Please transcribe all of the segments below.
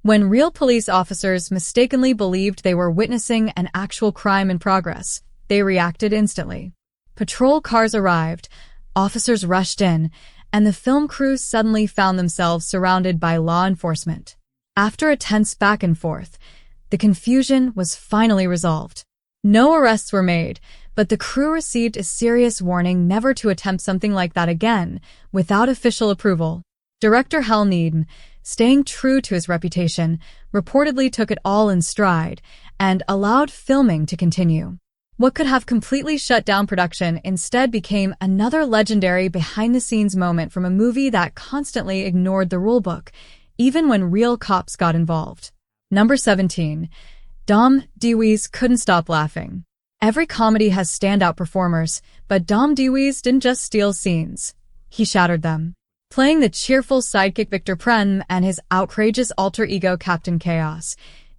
When real police officers mistakenly believed they were witnessing an actual crime in progress, they reacted instantly. Patrol cars arrived, officers rushed in, and the film crew suddenly found themselves surrounded by law enforcement. After a tense back and forth, the confusion was finally resolved. No arrests were made, but the crew received a serious warning never to attempt something like that again without official approval. Director Hal Needham, staying true to his reputation, reportedly took it all in stride and allowed filming to continue. What could have completely shut down production instead became another legendary behind-the-scenes moment from a movie that constantly ignored the rulebook, even when real cops got involved. Number 17. DeLuise couldn't stop laughing. Every comedy has standout performers, but DeLuise didn't just steal scenes. He shattered them. Playing the cheerful sidekick Victor Prem and his outrageous alter ego Captain Chaos,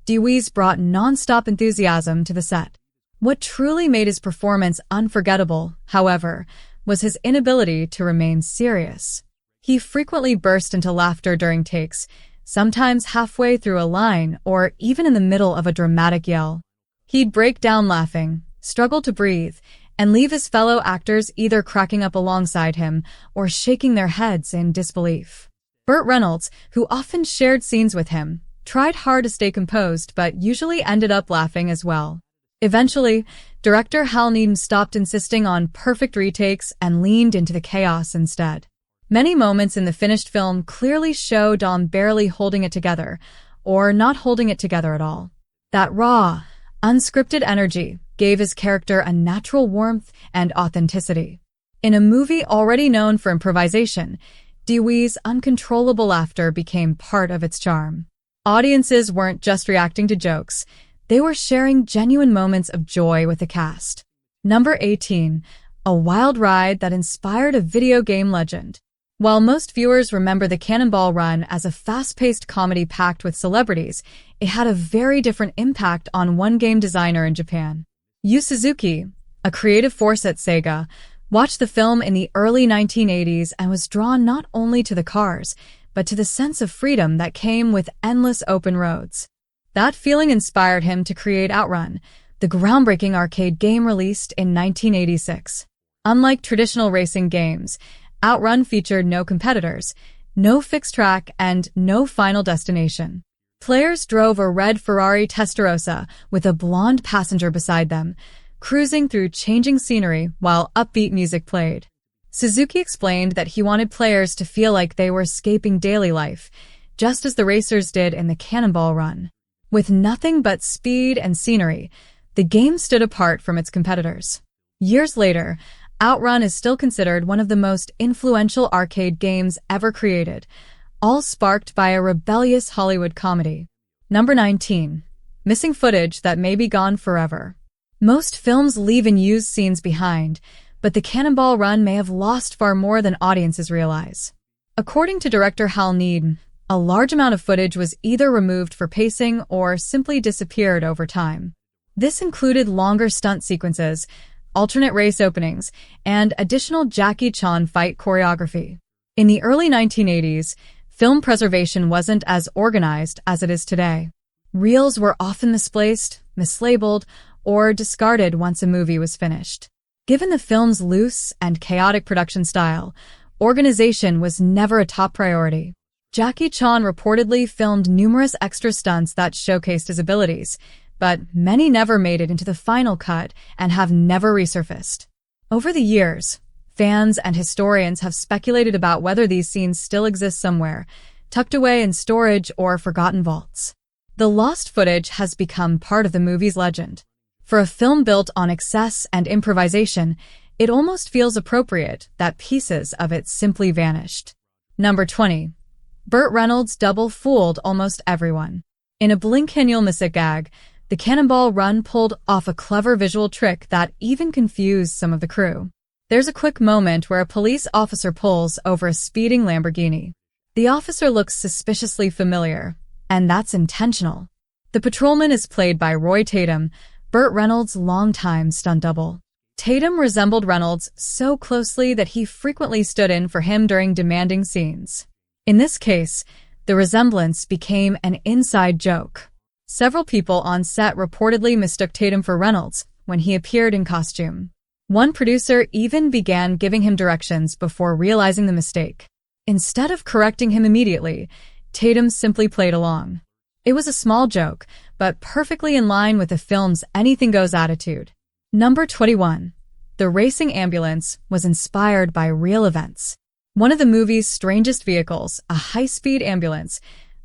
DeLuise brought non-stop enthusiasm to the set. What truly made his performance unforgettable, however, was his inability to remain serious. He frequently burst into laughter during takes, sometimes halfway through a line or even in the middle of a dramatic yell. He'd break down laughing, struggle to breathe, and leave his fellow actors either cracking up alongside him or shaking their heads in disbelief. Burt Reynolds, who often shared scenes with him, tried hard to stay composed but usually ended up laughing as well. Eventually, director Hal Needham stopped insisting on perfect retakes and leaned into the chaos instead. Many moments in the finished film clearly show Dom barely holding it together, or not holding it together at all. That raw, unscripted energy gave his character a natural warmth and authenticity. In a movie already known for improvisation, DeLuise's uncontrollable laughter became part of its charm. Audiences weren't just reacting to jokes, they were sharing genuine moments of joy with the cast. Number 18. A wild ride that inspired a video game legend. While most viewers remember the Cannonball Run as a fast-paced comedy packed with celebrities, it had a very different impact on one game designer in Japan. Yu Suzuki, a creative force at Sega, watched the film in the early 1980s and was drawn not only to the cars, but to the sense of freedom that came with endless open roads. That feeling inspired him to create Outrun, the groundbreaking arcade game released in 1986. Unlike traditional racing games, Outrun featured no competitors, no fixed track, and no final destination. Players drove a red Ferrari Testarossa with a blonde passenger beside them, cruising through changing scenery while upbeat music played. Suzuki explained that he wanted players to feel like they were escaping daily life, just as the racers did in the Cannonball Run. With nothing but speed and scenery, the game stood apart from its competitors. Years later, Outrun is still considered one of the most influential arcade games ever created, all sparked by a rebellious Hollywood comedy. Number 19. Missing footage that may be gone forever. Most films leave unused scenes behind, but the Cannonball Run may have lost far more than audiences realize. According to director Hal Needham, a large amount of footage was either removed for pacing or simply disappeared over time. This included longer stunt sequences, alternate race openings, and additional Jackie Chan fight choreography. In the early 1980s, film preservation wasn't as organized as it is today. Reels were often misplaced, mislabeled, or discarded once a movie was finished. Given the film's loose and chaotic production style, organization was never a top priority. Jackie Chan reportedly filmed numerous extra stunts that showcased his abilities, but many never made it into the final cut and have never resurfaced. Over the years, fans and historians have speculated about whether these scenes still exist somewhere, tucked away in storage or forgotten vaults. The lost footage has become part of the movie's legend. For a film built on excess and improvisation, it almost feels appropriate that pieces of it simply vanished. Number 20. Burt Reynolds' double fooled almost everyone. In a blink and you'll miss it gag, the Cannonball Run pulled off a clever visual trick that even confused some of the crew. There's a quick moment where a police officer pulls over a speeding Lamborghini. The officer looks suspiciously familiar, and that's intentional. The patrolman is played by Roy Tatum, Burt Reynolds' longtime stunt double. Tatum resembled Reynolds so closely that he frequently stood in for him during demanding scenes. In this case, The resemblance became an inside joke. Several people on set reportedly mistook Tatum for Reynolds when he appeared in costume. One producer even began giving him directions before realizing the mistake. Instead of correcting him immediately, Tatum simply played along. It was a small joke, but perfectly in line with the film's anything-goes attitude. Number 21. The racing ambulance was inspired by real events. One of the movie's strangest vehicles, a high-speed ambulance,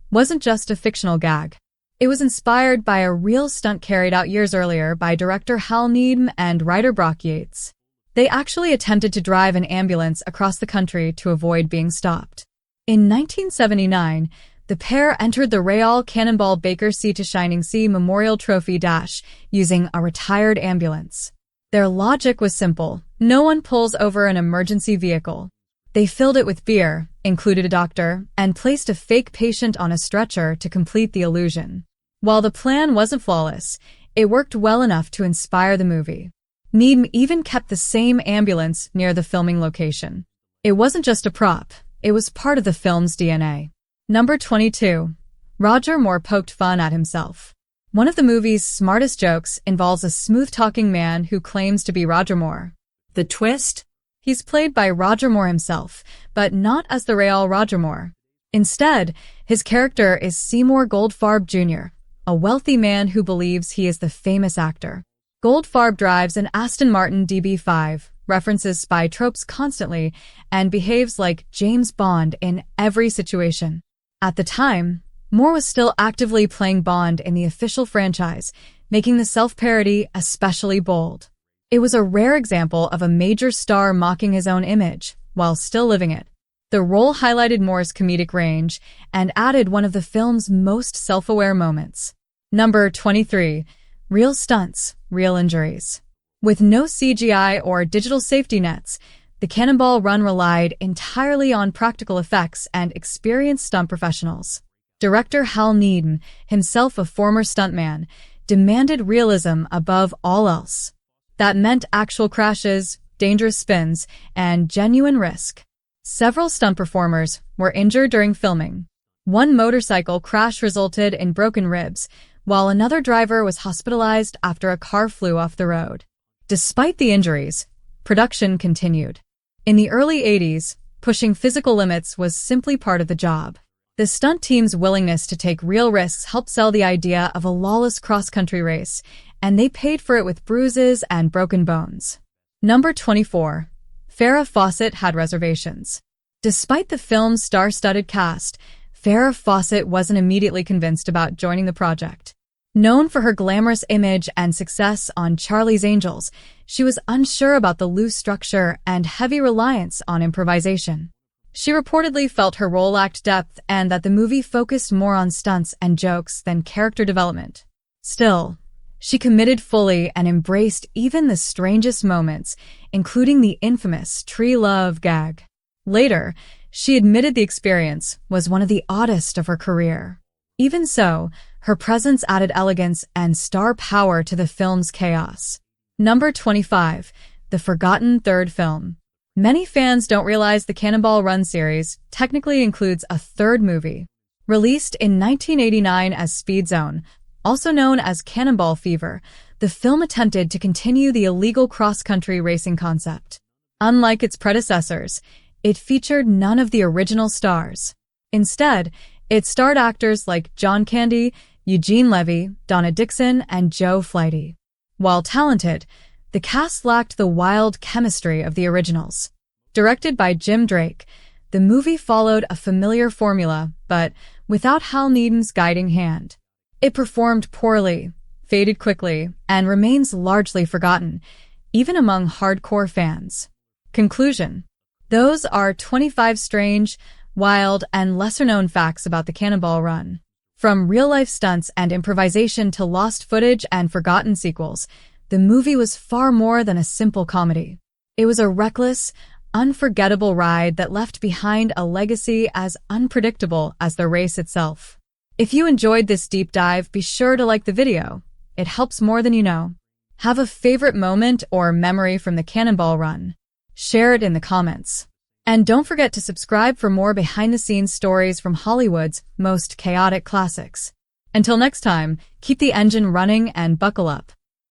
wasn't just a fictional gag. It was inspired by a real stunt carried out years earlier by director Hal Needham and writer Brock Yates. They actually attempted to drive an ambulance across the country to avoid being stopped. In 1979, the pair entered the Reynolds Cannonball Baker Sea to Shining Sea Memorial Trophy Dash using a retired ambulance. Their logic was simple. No one pulls over an emergency vehicle. They filled it with beer, included a doctor, and placed a fake patient on a stretcher to complete the illusion. While the plan wasn't flawless, it worked well enough to inspire the movie. Needham even kept the same ambulance near the filming location. It wasn't just a prop, it was part of the film's DNA. Number 22. Roger Moore poked fun at himself. One of the movie's smartest jokes involves a smooth-talking man who claims to be Roger Moore. The twist? He's played by Roger Moore himself, but not as the real Roger Moore. Instead, his character is Seymour Goldfarb Jr., a wealthy man who believes he is the famous actor. Goldfarb drives an Aston Martin DB5, references spy tropes constantly, and behaves like James Bond in every situation. At the time, Moore was still actively playing Bond in the official franchise, making the self-parody especially bold. It was a rare example of a major star mocking his own image, while still living it. The role highlighted Moore's comedic range and added one of the film's most self-aware moments. Number 23. Real stunts, real injuries. With no CGI or digital safety nets, the Cannonball Run relied entirely on practical effects and experienced stunt professionals. Director Hal Needham, himself a former stuntman, demanded realism above all else. That meant actual crashes, dangerous spins, and genuine risk. Several stunt performers were injured during filming. One motorcycle crash resulted in broken ribs, while another driver was hospitalized after a car flew off the road. Despite the injuries, production continued. In the early 80s, pushing physical limits was simply part of the job. The stunt team's willingness to take real risks helped sell the idea of a lawless cross-country race, and they paid for it with bruises and broken bones. Number 24. Farrah Fawcett had reservations. Despite the film's star-studded cast, Farrah Fawcett wasn't immediately convinced about joining the project. Known for her glamorous image and success on Charlie's Angels, she was unsure about the loose structure and heavy reliance on improvisation. She reportedly felt her role lacked depth and that the movie focused more on stunts and jokes than character development. Still, she committed fully and embraced even the strangest moments, including the infamous tree love gag. Later, she admitted the experience was one of the oddest of her career. Even so, her presence added elegance and star power to the film's chaos. Number 25. The Forgotten Third Film. Many fans don't realize the Cannonball Run series technically includes a third movie. Released in 1989 as Speed Zone, also known as Cannonball Fever, the film attempted to continue the illegal cross-country racing concept. Unlike its predecessors, it featured none of the original stars. Instead, it starred actors like John Candy, Eugene Levy, Donna Dixon, and Joe Flighty. While talented, the cast lacked the wild chemistry of the originals. Directed by Jim Drake, the movie followed a familiar formula, but without Hal Needham's guiding hand. It performed poorly, faded quickly, and remains largely forgotten, even among hardcore fans. Conclusion. Those are 25 strange, wild, and lesser-known facts about the Cannonball Run. From real-life stunts and improvisation to lost footage and forgotten sequels, the movie was far more than a simple comedy. It was a reckless, unforgettable ride that left behind a legacy as unpredictable as the race itself. If you enjoyed this deep dive, be sure to like the video. It helps more than you know. Have a favorite moment or memory from the Cannonball Run? Share it in the comments. And don't forget to subscribe for more behind-the-scenes stories from Hollywood's most chaotic classics. Until next time, keep the engine running and buckle up.